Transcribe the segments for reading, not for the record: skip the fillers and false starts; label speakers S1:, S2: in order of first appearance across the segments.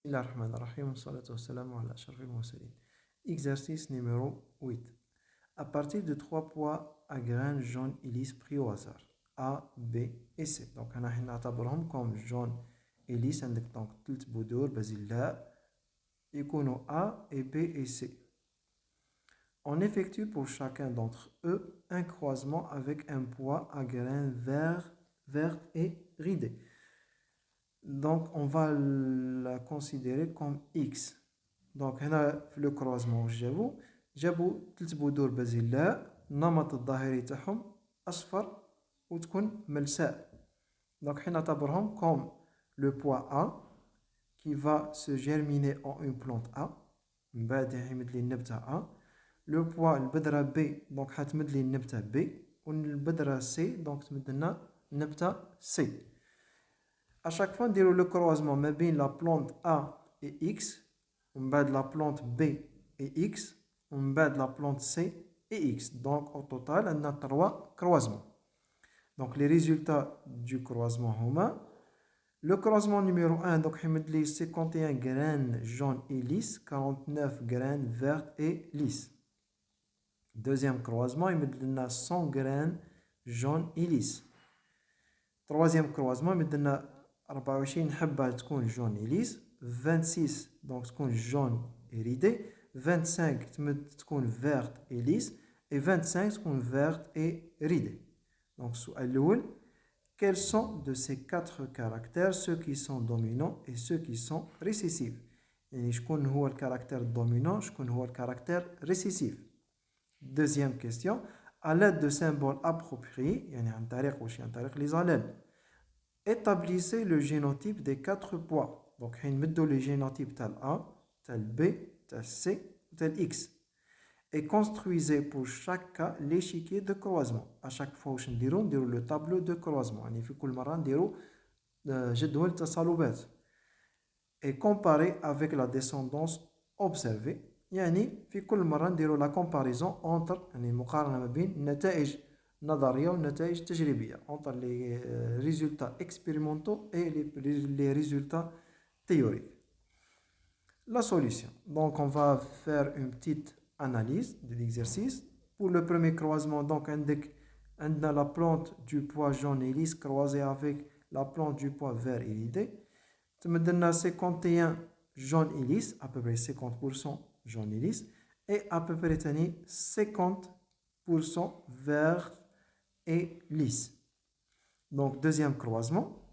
S1: Bismillahirrahmanirrahim, salatu wassalamu ala ashrafil mursalin. Exercice numéro 8. À partir de trois pois à graines jaunes et lisses pris au hasard, A, B et C. Donc, on a نعتبرهم comme jaune et lisse. عندك donc ثلاث بذور بازلاء يكونوا A et B et C. On effectue pour chacun d'entre eux un croisement avec un pois à graines vertes et ridées. Donc, on va la considérer comme X. Donc, هنا في le croisement جابوا ثلاث بذور بازلاء النمط الظاهري تاعهم أصفر وتكون ملساء. Donc, حنا نعتبرهم comme le pois A qui va se germiner en une plante A. من بعد يمد لي النبتة A. Le pois البذرة B donc حتمد لي النبتة B. والبذرة C donc تمد لنا النبتة C. À chaque fois, on dirait le croisement mais bien la plante A et X, on bat la plante B et X, on bat la plante C et X. Donc, au total, on a trois croisements. Donc, les résultats du croisement humain. Le croisement numéro 1, donc, il y a 51 graines jaunes et lisses, 49 graines vertes et lisses. Deuxième croisement, il y a 100 graines jaunes et lisses. Troisième croisement, il y a 24 حبة تكون jaune et lisse, 26 donc تكون jaune et ridée, 25 تكون verte et lisse et 25 تكون verte et ridée. Donc السؤال الأول, quels sont de ces quatre caractères ceux qui sont dominants et ceux qui sont récessifs? يعني شكون هو الكاركتير dominant, شكون هو الكاركتير récessif. Deuxième question, à l'aide de symboles appropriés, يعني عن طريق les allèles. Établissez le génotype des quatre pois. Donc, on met le génotype tel A, tel B, tel C, tel X. Et construisez pour chaque cas l'échiquier de croisement. À chaque fois, on dirait le tableau de croisement. Il faut que le dirait التصالبات. Et comparez avec la descendance observée. يعني في كل مرة نديروا la comparaison entre يعني المقارنة ما بين النتائج نظرية والنتائج تجريبية entre les résultats expérimentaux et les résultats théoriques. La solution. Donc on va faire une petite analyse de l'exercice. Pour le premier croisement, donc on a la plante du pois jaune et lisse croisée avec la plante du pois vert iridé. On a 51 jaune et lisse, à peu près 50% jaune et lisse, et à peu près 50% vert et lisse. Donc, deuxième croisement.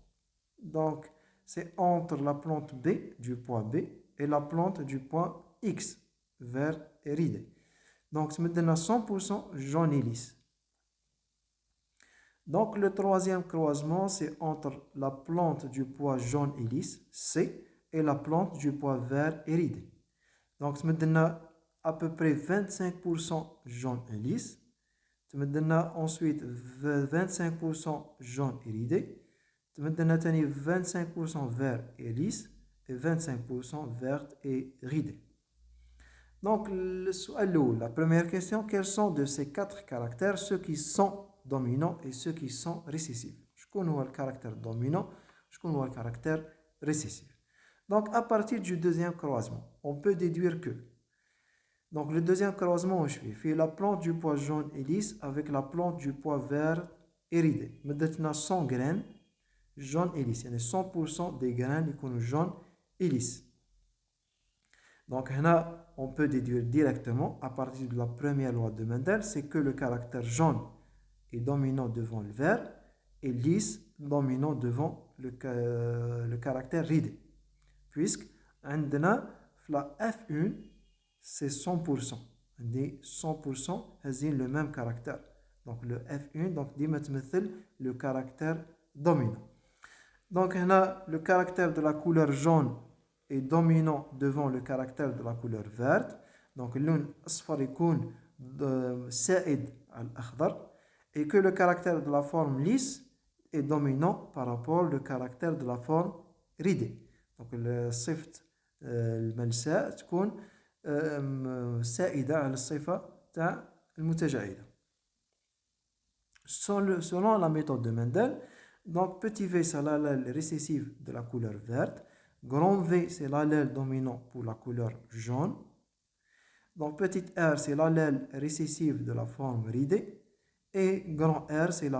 S1: Donc, c'est entre la plante B du pois B et la plante du pois X, vert et ridé. Donc, ça me donne 100% jaune et lisse. Donc, le troisième croisement, c'est entre la plante du pois jaune et lisse, C, et la plante du pois vert et ridé. Donc, ça me donne à peu près 25% jaune et lisse. Tu me donnes ensuite 25% jaune iridé. Tu me donnes 25% vert et lisse et 25% verte et ridé. Donc, la première question, quels sont de ces quatre caractères ceux qui sont dominants et ceux qui sont récessifs? Je connais le caractère dominant, je connais le caractère récessif. Donc, à partir du deuxième croisement, on peut déduire que donc le deuxième croisement, je fais la plante du pois jaune et lisse avec la plante du pois vert iridé. Maintenant 100 graines jaune et lisse. Il y a 100% des graines qui sont jaunes et lisses. Donc là, on peut déduire directement à partir de la première loi de Mendel, c'est que le caractère jaune est dominant devant le vert et lisse dominant devant le caractère ridé. Puisque عندنا la F1 c'est 100%. Des 100% ont le même caractère. Donc le F1, donc le caractère dominant. Donc le caractère de la couleur jaune est dominant devant le caractère de la couleur verte. Donc اللون أصفر يكون سائد على الأخضر. Et que le caractère de la forme lisse est dominant par rapport au caractère de la forme ridée. Donc الصفة الملساء تكون سائدة على الصفة تاع المتجاعدة. Selon la méthode de Mendel, donc petit v c'est l'allèle récessif de la couleur verte, Grand V, c'est l'allèle dominant pour la couleur jaune. Donc petit r, c'est l'allèle récessif de la forme ridée. Et grand R, c'est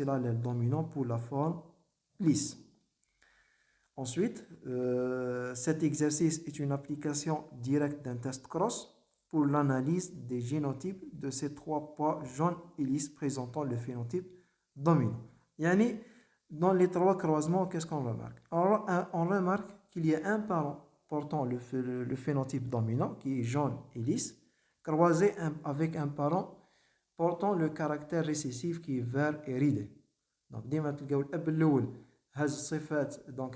S1: l'allèle dominant pour la forme lisse. Ensuite, cet exercice est une application directe d'un test cross pour l'analyse des génotypes de ces trois poids jaunes et lisses présentant le phénotype dominant. Yani, dans les trois croisements, qu'est-ce qu'on remarque? On remarque qu'il y a un parent portant le phénotype dominant, qui est jaune et lisse, croisé avec un parent portant le caractère récessif qui est vert et ridé. Donc, ديما تلقاو الأب الأول هذه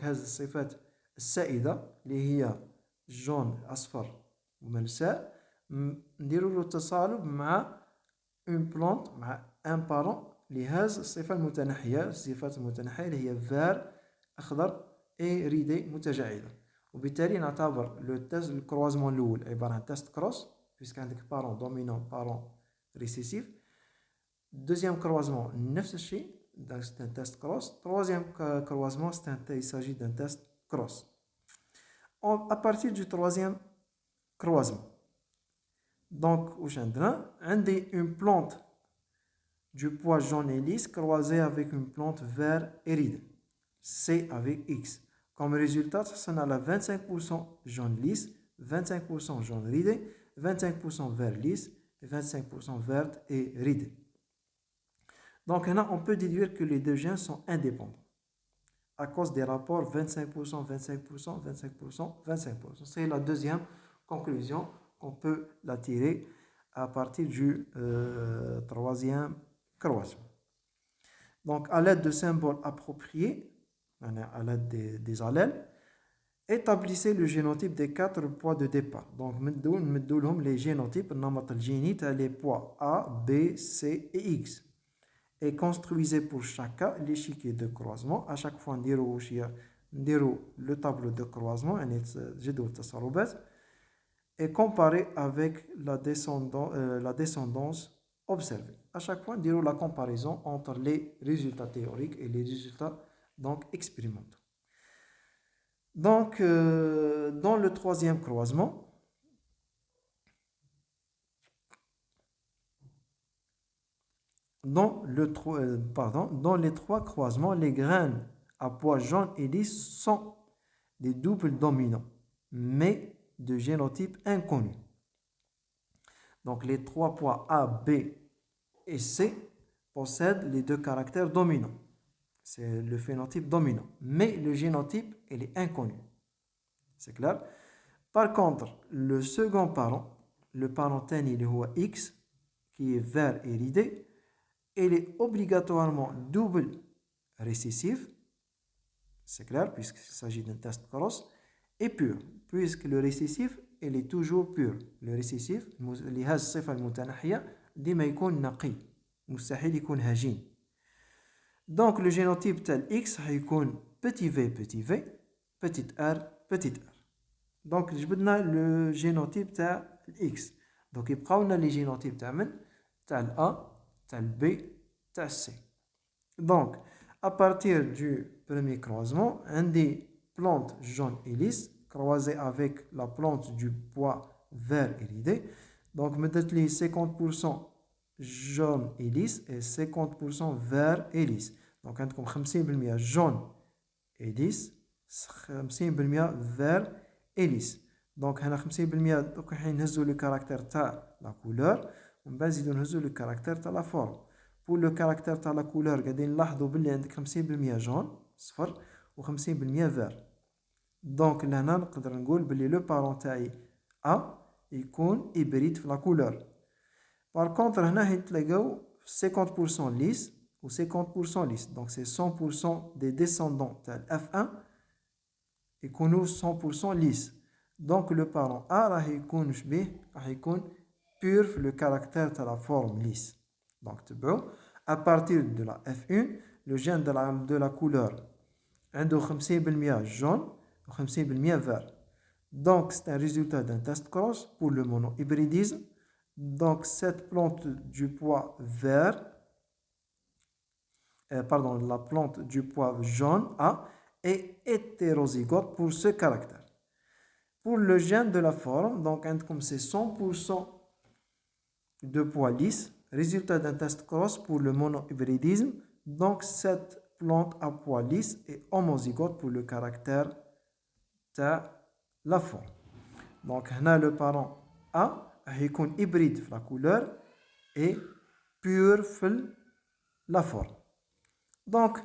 S1: الصفات السائدة اللي هي جون أصفر وملساء، نديروا له تصالب مع اون بلانت مع ان بارون لهذه الصفة المتنحية، الصفات المتنحية اللي هي فار أخضر اي ريدي متجاعدة. وبالتالي نعتبر لو تيست الكروازمون الأول عبارة عن تيست كروس بيسك عندك بارون دومينون بارون ريسيسيف. Deuxième croisement, نفس الشيء، c'est un test cross. Troisième croisement, il s'agit d'un test cross. À partir du troisième croisement, donc, où j'ai une plante du poids jaune et lisse croisée avec une plante vert et ridée, C avec X. Comme résultat, ça a la 25% jaune lisse, 25% jaune ridé, 25% vert lisse et 25% verte et ridée. Donc là, on peut déduire que les deux gènes sont indépendants à cause des rapports 25%, 25%, 25%, 25%. C'est la deuxième conclusion qu'on peut la tirer à partir du troisième croisement. Donc, à l'aide de symboles appropriés, à l'aide des allèles, établissez le génotype des 4 poids de départ. Donc, les génotypes, les poids A, B, C et X. Et construisez pour chaque cas l'échiquier de croisement. À chaque fois, on le tableau de croisement et comparez avec la descendance observée. À chaque fois, on dira la comparaison entre les résultats théoriques et les résultats donc, expérimentaux. Donc, dans le troisième croisement, dans les trois croisements, les graines à poids jaune et lisse sont des doubles dominants, mais de génotype inconnu. Donc les trois poids A, B et C possèdent les deux caractères dominants. C'est le phénotype dominant, mais le génotype il est inconnu. C'est clair? Par contre, le second parent, le parent tani, il est X, qui est vert et ridé, il est obligatoirement double récessif, c'est clair, puisqu'il s'agit d'un test cross, et pur, puisque le récessif, il est toujours pur. Le récessif, لهذه الصفة المتنحية ديما يكون نقي، مستحيل يكون هجين. Donc le génotype tel X هيكون petit v, petit r, petit r. Donc جبدنا le génotype tel X. Donc يبقاو لنا les génotypes تاع من؟ تاع A, tel B, tel C. Donc, à partir du premier croisement, un des plantes jaune et lisse croisées avec la plante du poids vert et ridé. Donc, mettez les 50% jaune et lisse et 50% vert et lisse. Donc, عندكم 50% jaune et lisse, 50% vert et lisse. Donc, هنا 50% دوك حين نهزو le caractère تاع la couleur. ومن بعد نزيدو نهزو لو كاركتير تاع لا فورم. بور لو كاركتير تاع لا كولور قاعدين نلاحظوا بلي عندك 50% جون صفر و 50% فير. دونك لهنا نقدر نقول بلي لو بارون تاعي ا يكون هيبريد في لا كولور. بار كونتر هنا تلاقاو 50% ليس و 50% ليس. دونك سي 100% دي ديسوندون تاع الاف 1 يكونوا 100% ليس. دونك لو بارون ا راه يكون شبيه راح يكون pur le caractère de la forme lisse. Donc, à partir de la F1, le gène de la couleur a 50% jaune et 50% vert. Donc, c'est un résultat d'un test cross pour le monohybridisme. Donc, cette plante du poids vert, la plante du poids jaune A et hétérozygote pour ce caractère. Pour le gène de la forme, donc comme c'est 100% de poids lisse, résultat d'un test cross pour le monohybridisme, donc cette plante à poids lisse est homozygote pour le caractère de la forme. Donc on a le parent A, il est hybride la couleur et pur la forme. Donc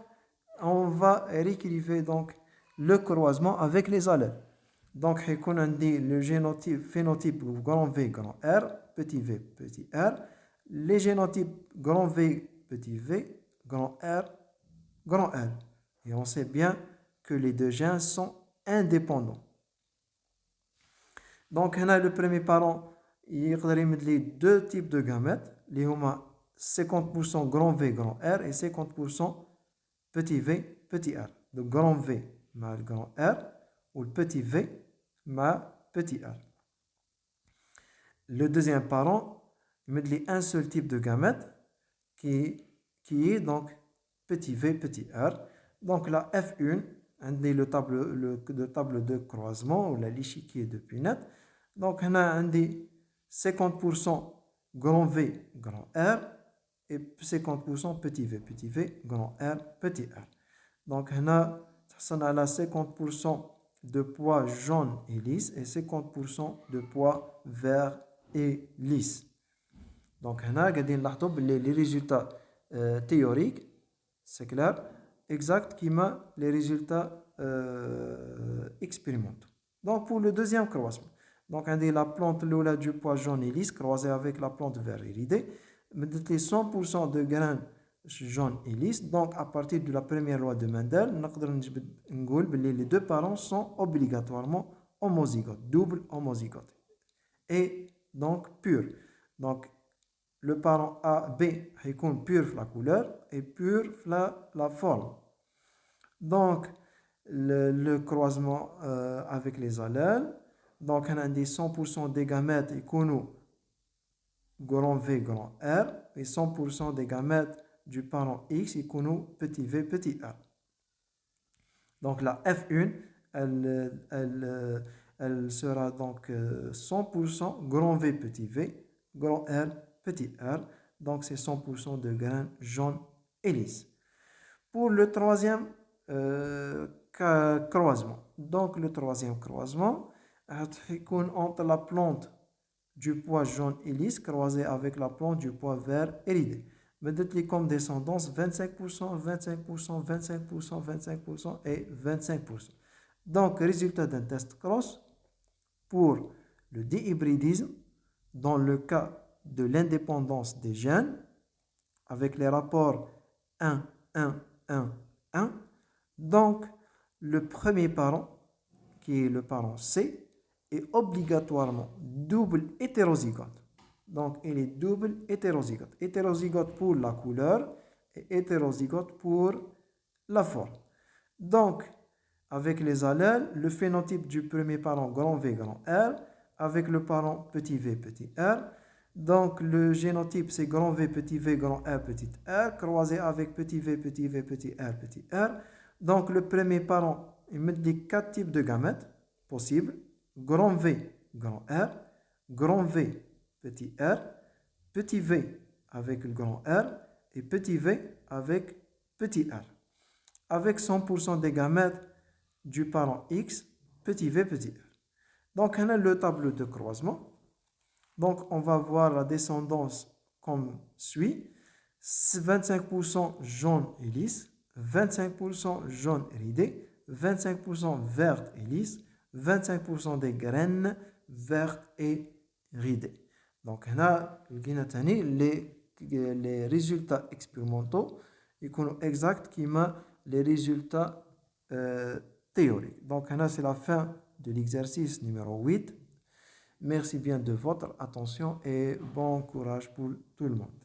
S1: on va réécrire donc le croisement avec les allèles. Donc on dit le phénotype grand V, grand R, petit v, petit r. Les génotypes grand V, petit v, grand R, grand R. Et on sait bien que les deux gènes sont indépendants. Donc, on a le premier parent, il y a deux types de gamètes. Les ont 50% grand V, grand R et 50% petit v, petit r. Donc, grand V, mal grand R, ou le petit v, mal petit r. Le deuxième parent, il met un seul type de gamète qui est donc petit v, petit r. Donc, la F1, le tableau de croisement ou l'échiquier de Punnett. Donc, on a 50% grand V, grand R et 50% petit v, grand R, petit r. Donc, on a 50% de poids jaune et lisse et 50% de poids vert et lisse. Donc, on a les résultats théoriques, c'est clair, exact qui m'a les résultats expérimentaux. Donc, pour le deuxième croisement, donc on a la plante Lola du pois jaune et lisse croisée avec la plante vert iridée, mais 100% de graines jaune et lisse. Donc, à partir de la première loi de Mendel, les deux parents sont obligatoirement homozygotes, double homozygote. Et donc, pur. Donc, le parent A, B, est pur la couleur et pur la forme. Donc, le croisement avec les allèles. Donc, on a 100% des gamètes et grand V, grand R, et 100% des gamètes du parent X et petit v, petit r. Donc, la F1, elle sera donc 100% grand V, petit v, grand R, petit r. Donc, c'est 100% de graines jaunes et lisses. Pour le troisième croisement. Donc, le troisième croisement, entre la plante du pois jaune et lisse croisée avec la plante du pois vert iridé. Mais comme descendance 25%, 25%, 25%, 25% et 25%. Donc, résultat d'un test cross pour le dihybridisme dans le cas de l'indépendance des gènes avec les rapports 1, 1, 1, 1. Donc, le premier parent, qui est le parent C, est obligatoirement double hétérozygote. Donc, il est double hétérozygote. Hétérozygote pour la couleur et hétérozygote pour la forme. Donc, avec les allèles, le phénotype du premier parent grand V, grand R, avec le parent petit v, petit r. Donc, le génotype, c'est grand V, grand R, petit r, croisé avec petit v, petit r, petit r. Donc, le premier parent, il met les quatre types de gamètes possibles. Grand V, grand R, grand V, petit r, petit v avec le grand R et petit v avec petit r. Avec 100% des gamètes du parent X, petit v, petit r. Donc, on a le tableau de croisement. Donc, on va voir la descendance comme suit. 25% jaune et lisse, 25% jaune iridé, 25% verte et lisse, 25% des graines vertes et ridées. Donc, on a les résultats expérimentaux et qu'on exact qui m'a les résultats théoriques. Donc, on a c'est la fin de l'exercice numéro 8. Merci bien de votre attention et bon courage pour tout le monde.